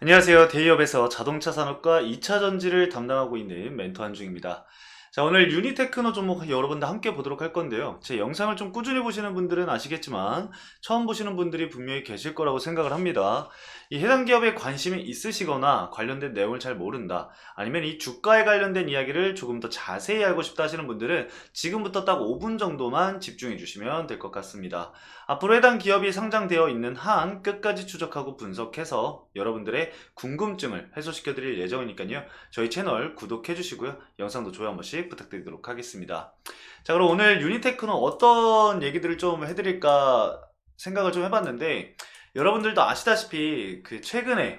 안녕하세요. 대기업에서 자동차 산업과 2차 전지를 담당하고 있는 멘토 한중입니다. 자, 오늘 유니테크노 종목 여러분들 함께 보도록 할 건데요. 제 영상을 좀 꾸준히 보시는 분들은 아시겠지만 처음 보시는 분들이 분명히 계실 거라고 생각을 합니다. 이 해당 기업에 관심이 있으시거나 관련된 내용을 잘 모른다, 아니면 이 주가에 관련된 이야기를 조금 더 자세히 알고 싶다 하시는 분들은 지금부터 딱 5분 정도만 집중해 주시면 될 것 같습니다. 앞으로 해당 기업이 상장되어 있는 한 끝까지 추적하고 분석해서 여러분들의 궁금증을 해소시켜 드릴 예정이니까요. 저희 채널 구독해 주시고요. 영상도 좋아요 한 번씩 부탁드리도록 하겠습니다. 자, 그럼 오늘 유니테크는 어떤 얘기들을 좀 해드릴까 생각을 좀 해봤는데, 여러분들도 아시다시피 그 최근에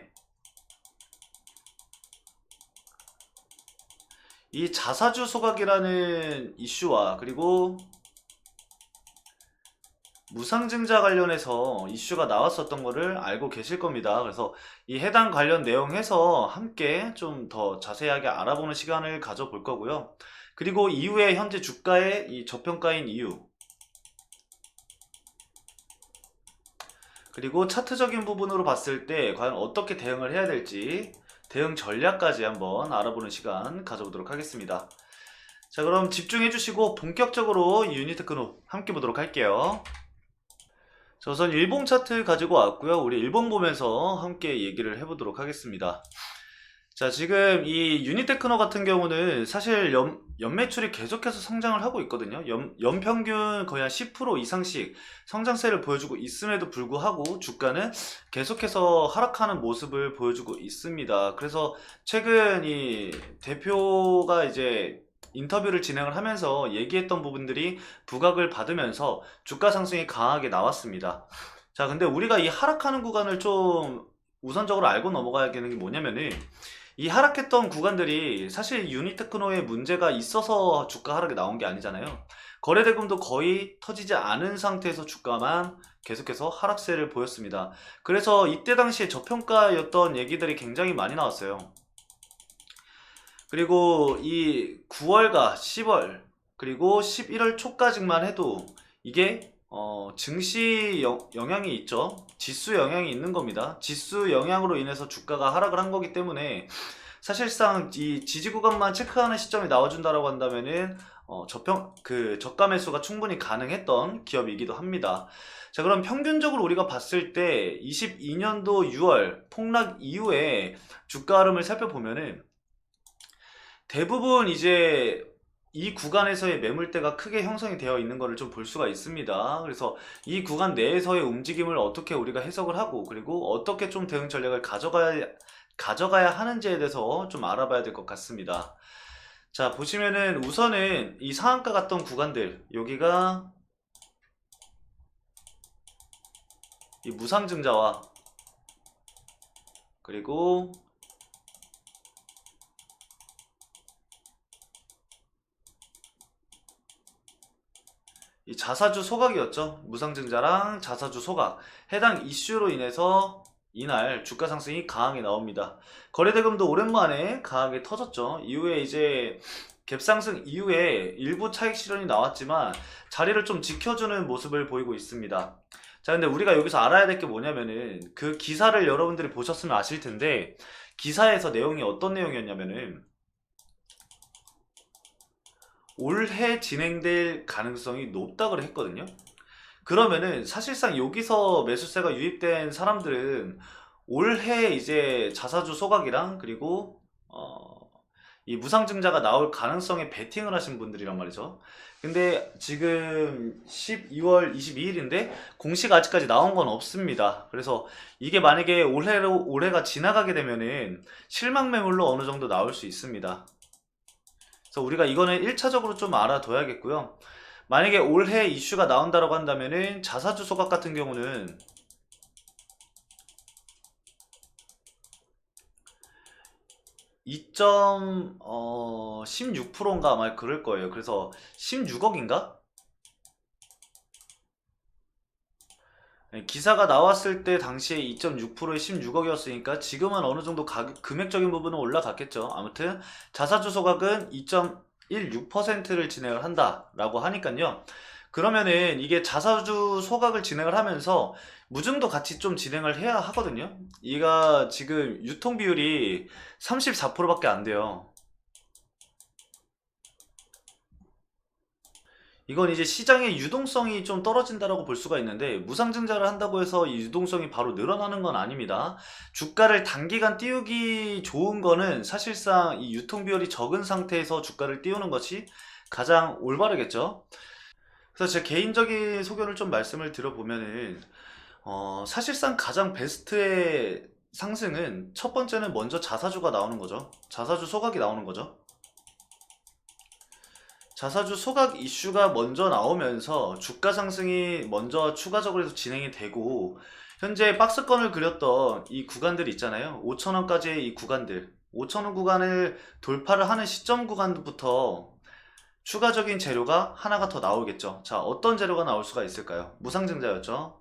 이 자사주 소각이라는 이슈와 그리고 무상증자 관련해서 이슈가 나왔었던 거를 알고 계실 겁니다. 그래서 이 해당 관련 내용에서 함께 좀 더 자세하게 알아보는 시간을 가져볼 거고요. 그리고 이후에 현재 주가의 이 저평가인 이유, 그리고 차트적인 부분으로 봤을 때 과연 어떻게 대응을 해야 될지 대응 전략까지 한번 알아보는 시간 가져보도록 하겠습니다. 자, 그럼 집중해 주시고 본격적으로 이 유니테크노 함께 보도록 할게요. 자, 우선 일봉 차트 가지고 왔고요. 우리 일봉 보면서 함께 얘기를 해보도록 하겠습니다. 자, 지금 이 유니테크노 같은 경우는 사실 연매출이 계속해서 성장을 하고 있거든요. 연평균 거의 한 10% 이상씩 성장세를 보여주고 있음에도 불구하고 주가는 계속해서 하락하는 모습을 보여주고 있습니다. 그래서 최근 이 대표가 이제 인터뷰를 진행을 하면서 얘기했던 부분들이 부각을 받으면서 주가 상승이 강하게 나왔습니다. 자, 근데 우리가 이 하락하는 구간을 좀 우선적으로 알고 넘어가야 되는 게 뭐냐면은, 이 하락했던 구간들이 사실 유니테크노에 문제가 있어서 주가 하락이 나온 게 아니잖아요. 거래대금도 거의 터지지 않은 상태에서 주가만 계속해서 하락세를 보였습니다. 그래서 이때 당시에 저평가였던 얘기들이 굉장히 많이 나왔어요. 그리고 이 9월과 10월 그리고 11월 초까지만 해도 이게 증시 영향이 있죠. 지수 영향이 있는 겁니다. 지수 영향으로 인해서 주가가 하락을 한 거기 때문에 사실상 이 지지 구간만 체크하는 시점이 나와준다라고 한다면은 저가 매수가 충분히 가능했던 기업이기도 합니다. 자, 그럼 평균적으로 우리가 봤을 때 22년도 6월 폭락 이후에 주가 흐름을 살펴보면은 대부분 이제 이 구간에서의 매물대가 크게 형성이 되어 있는 것을 좀 볼 수가 있습니다. 그래서 이 구간 내에서의 움직임을 어떻게 우리가 해석을 하고, 그리고 어떻게 좀 대응 전략을 가져가야 하는지에 대해서 좀 알아봐야 될 것 같습니다. 자, 보시면은 우선은 이 상한가 갔던 구간들, 여기가 이 무상증자와 그리고 이 자사주 소각이었죠. 무상증자랑 자사주 소각. 해당 이슈로 인해서 이날 주가 상승이 강하게 나옵니다. 거래대금도 오랜만에 강하게 터졌죠. 이후에 이제 갭상승 이후에 일부 차익 실현이 나왔지만 자리를 좀 지켜주는 모습을 보이고 있습니다. 자, 근데 우리가 여기서 알아야 될 게 뭐냐면은, 그 기사를 여러분들이 보셨으면 아실 텐데, 기사에서 내용이 어떤 내용이었냐면은 올해 진행될 가능성이 높다고 했거든요. 그러면은 사실상 여기서 매수세가 유입된 사람들은 올해 이제 자사주 소각이랑 그리고 이 무상증자가 나올 가능성에 베팅을 하신 분들이란 말이죠. 근데 지금 12월 22일인데 공시가 아직까지 나온 건 없습니다. 그래서 이게 만약에 올해가 지나가게 되면은 실망 매물로 어느 정도 나올 수 있습니다. 그래서 우리가 이거는 1차적으로 좀 알아둬야겠고요. 만약에 올해 이슈가 나온다고 한다면은 자사주 소각 같은 경우는 16%인가 아마 그럴 거예요. 그래서 16억인가? 기사가 나왔을 때 당시에 2.6%에 16억이었으니까 지금은 어느 정도 금액적인 부분은 올라갔겠죠. 아무튼 자사주 소각은 2.16%를 진행을 한다라고 하니까요. 그러면은 이게 자사주 소각을 진행을 하면서 무증도 같이 좀 진행을 해야 하거든요. 이가 지금 유통 비율이 34%밖에 안 돼요. 이건 이제 시장의 유동성이 좀 떨어진다라고 볼 수가 있는데, 무상증자를 한다고 해서 이 유동성이 바로 늘어나는 건 아닙니다. 주가를 단기간 띄우기 좋은 거는 사실상 이 유통 비율이 적은 상태에서 주가를 띄우는 것이 가장 올바르겠죠. 그래서 제 개인적인 소견을 좀 말씀을 드려보면은, 사실상 가장 베스트의 상승은 첫 번째는 먼저 자사주가 나오는 거죠. 자사주 소각이 나오는 거죠. 자사주 소각 이슈가 먼저 나오면서 주가 상승이 먼저 추가적으로 해서 진행이 되고, 현재 박스권을 그렸던 이 구간들 있잖아요. 5천원까지의 이 구간들, 5천원 구간을 돌파를 하는 시점 구간부터 추가적인 재료가 하나가 더 나오겠죠. 자, 어떤 재료가 나올 수가 있을까요? 무상증자였죠.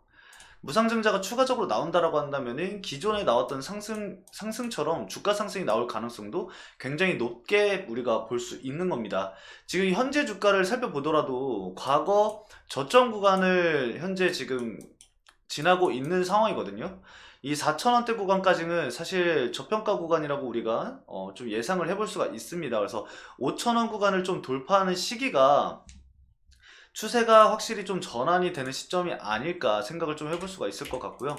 무상증자가 추가적으로 나온다라고 한다면은 기존에 나왔던 상승처럼 주가 상승이 나올 가능성도 굉장히 높게 우리가 볼 수 있는 겁니다. 지금 현재 주가를 살펴보더라도 과거 저점 구간을 현재 지금 지나고 있는 상황이거든요. 이 4,000원대 구간까지는 사실 저평가 구간이라고 우리가 좀 예상을 해볼 수가 있습니다. 그래서 5,000원 구간을 좀 돌파하는 시기가 추세가 확실히 좀 전환이 되는 시점이 아닐까 생각을 좀 해볼 수가 있을 것 같고요.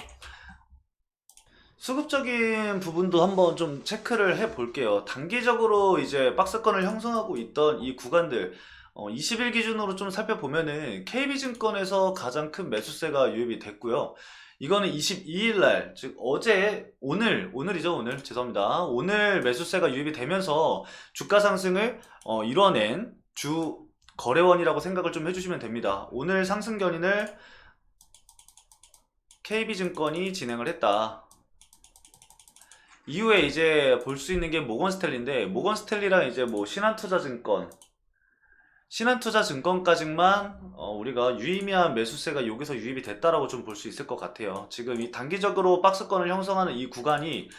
수급적인 부분도 한번 좀 체크를 해 볼게요. 단기적으로 이제 박스권을 형성하고 있던 이 구간들, 20일 기준으로 좀 살펴보면은 KB증권에서 가장 큰 매수세가 유입이 됐고요. 이거는 22일 날, 즉 어제, 오늘이죠, 오늘. 죄송합니다. 오늘 매수세가 유입이 되면서 주가 상승을 이뤄낸 주 거래원이라고 생각을 좀 해주시면 됩니다. 오늘 상승 견인을 KB증권이 진행을 했다. 이후에 이제 볼 수 있는 게 모건스탠리인데, 모건스탠리랑 이제 뭐 신한투자증권까지만 우리가 유의미한 매수세가 여기서 유입이 됐다라고 좀 볼 수 있을 것 같아요. 지금 이 단기적으로 박스권을 형성하는 이 구간이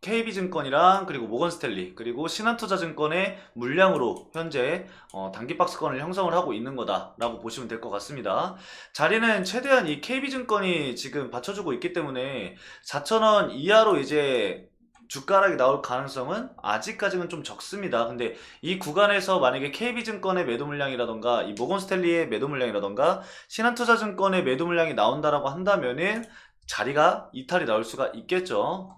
KB증권이랑 그리고 모건스탠리 그리고 신한투자증권의 물량으로 현재 단기 박스권을 형성을 하고 있는 거다라고 보시면 될 것 같습니다. 자리는 최대한 이 KB증권이 지금 받쳐주고 있기 때문에 4,000원 이하로 이제 주가 하락이 나올 가능성은 아직까지는 좀 적습니다. 근데 이 구간에서 만약에 KB증권의 매도 물량이라던가 이 모건스탠리의 매도 물량이라던가 신한투자증권의 매도 물량이 나온다라고 한다면은 자리가 이탈이 나올 수가 있겠죠.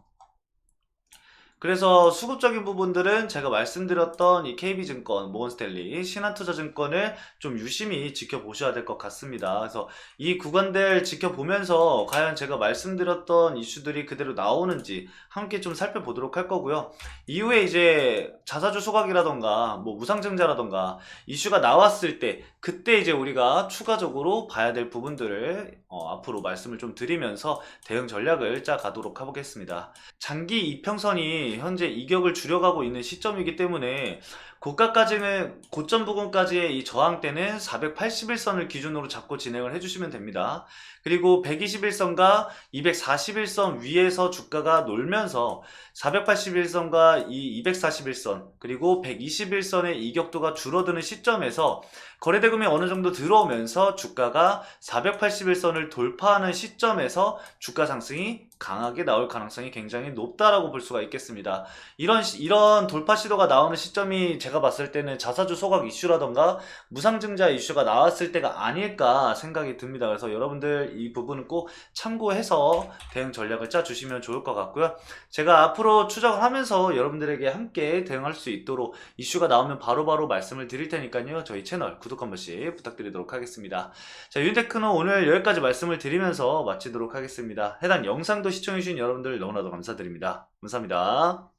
그래서 수급적인 부분들은 제가 말씀드렸던 이 KB증권, 모건스탠리, 신한투자증권을 좀 유심히 지켜보셔야 될 것 같습니다. 그래서 이 구간들 지켜보면서 과연 제가 말씀드렸던 이슈들이 그대로 나오는지 함께 좀 살펴보도록 할 거고요. 이후에 이제 자사주 소각이라던가 뭐 무상증자라던가 이슈가 나왔을 때 그때 이제 우리가 추가적으로 봐야 될 부분들을 앞으로 말씀을 좀 드리면서 대응 전략을 짜 가도록 해보겠습니다. 장기 이평선이 현재 이격을 줄여가고 있는 시점이기 때문에 고점 부근까지의 이 저항대는 481선을 기준으로 잡고 진행을 해주시면 됩니다. 그리고 121선과 241선 위에서 주가가 놀면서 481선과 이 241선 그리고 121선의 이격도가 줄어드는 시점에서 거래대금이 어느 정도 들어오면서 주가가 481선을 돌파하는 시점에서 주가 상승이 강하게 나올 가능성이 굉장히 높다라고 볼 수가 있겠습니다. 이런 돌파 시도가 나오는 시점이 제가 봤을 때는 자사주 소각 이슈라던가 무상증자 이슈가 나왔을 때가 아닐까 생각이 듭니다. 그래서 여러분들 이 부분은 꼭 참고해서 대응 전략을 짜주시면 좋을 것 같고요. 제가 앞으로 추적을 하면서 여러분들에게 함께 대응할 수 있도록 이슈가 나오면 바로바로 말씀을 드릴 테니까요. 저희 채널 구독 한 번씩 부탁드리도록 하겠습니다. 자, 유니테크는 오늘 여기까지 말씀을 드리면서 마치도록 하겠습니다. 해당 영상도 시청해주신 여러분들 너무나도 감사드립니다. 감사합니다.